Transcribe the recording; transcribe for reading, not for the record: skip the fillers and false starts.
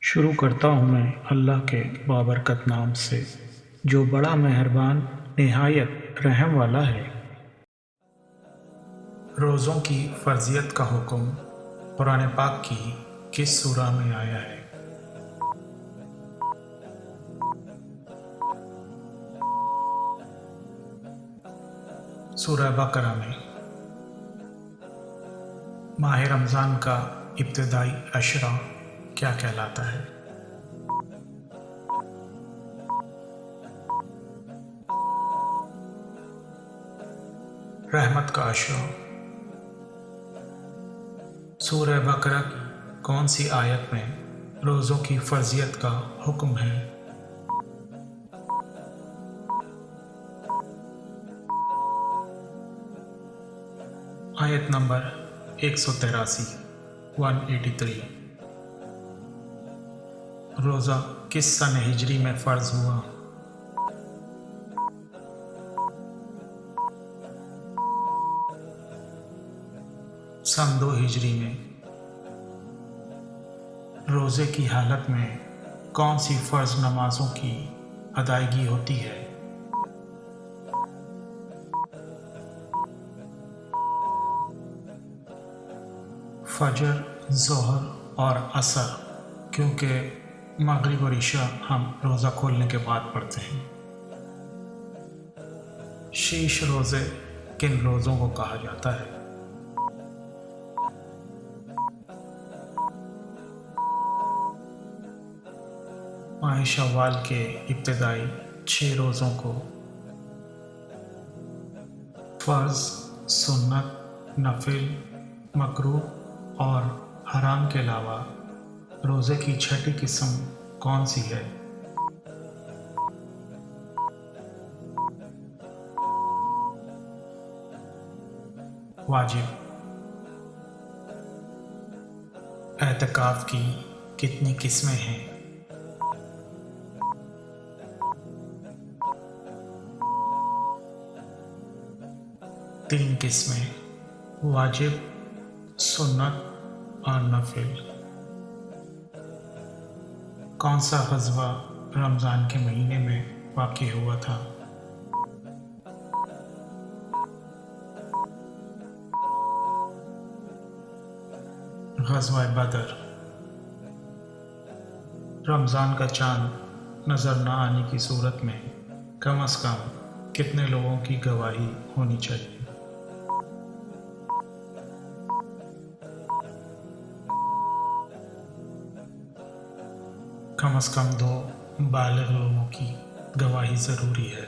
شروع کرتا ہوں میں اللہ کے بابرکت نام سے جو بڑا مہربان نہایت رحم والا ہے۔ روزوں کی فرضیت کا حکم قرآن پاک کی کس سورہ میں آیا ہے؟ سورہ بقرہ میں۔ ماہ رمضان کا ابتدائی عشرہ کیا کہلاتا ہے؟ رحمت کا عشرہ۔ سورہ بقرہ کی کون سی آیت میں روزوں کی فرضیت کا حکم ہے؟ آیت نمبر 183 183۔ روزہ کس سن ہجری میں فرض ہوا؟ سن 2 ہجری میں۔ روزے کی حالت میں کون سی فرض نمازوں کی ادائیگی ہوتی ہے؟ فجر، ظہر اور عصر، کیونکہ مغرب اور عشاء ہم روزہ کھولنے کے بعد پڑھتے ہیں۔ شیش روزے کن روزوں کو کہا جاتا ہے؟ ماہ شوال کے ابتدائی 6 روزوں کو فرض، سنت، نفل، مکروہ اور حرام کے علاوہ روزے کی چھٹی قسم کون سی ہے؟ واجب۔ اعتکاف کی کتنی قسمیں ہیں؟ تین قسمیں: واجب، سنت اور نفل۔ کون سا غزوہ رمضان کے مہینے میں واقع ہوا تھا؟ غزوہ بدر۔ رمضان کا چاند نظر نہ آنے کی صورت میں کم از کم کتنے لوگوں کی گواہی ہونی چاہیے؟ کم از کم 2 بالغ لوگوں کی گواہی ضروری ہے۔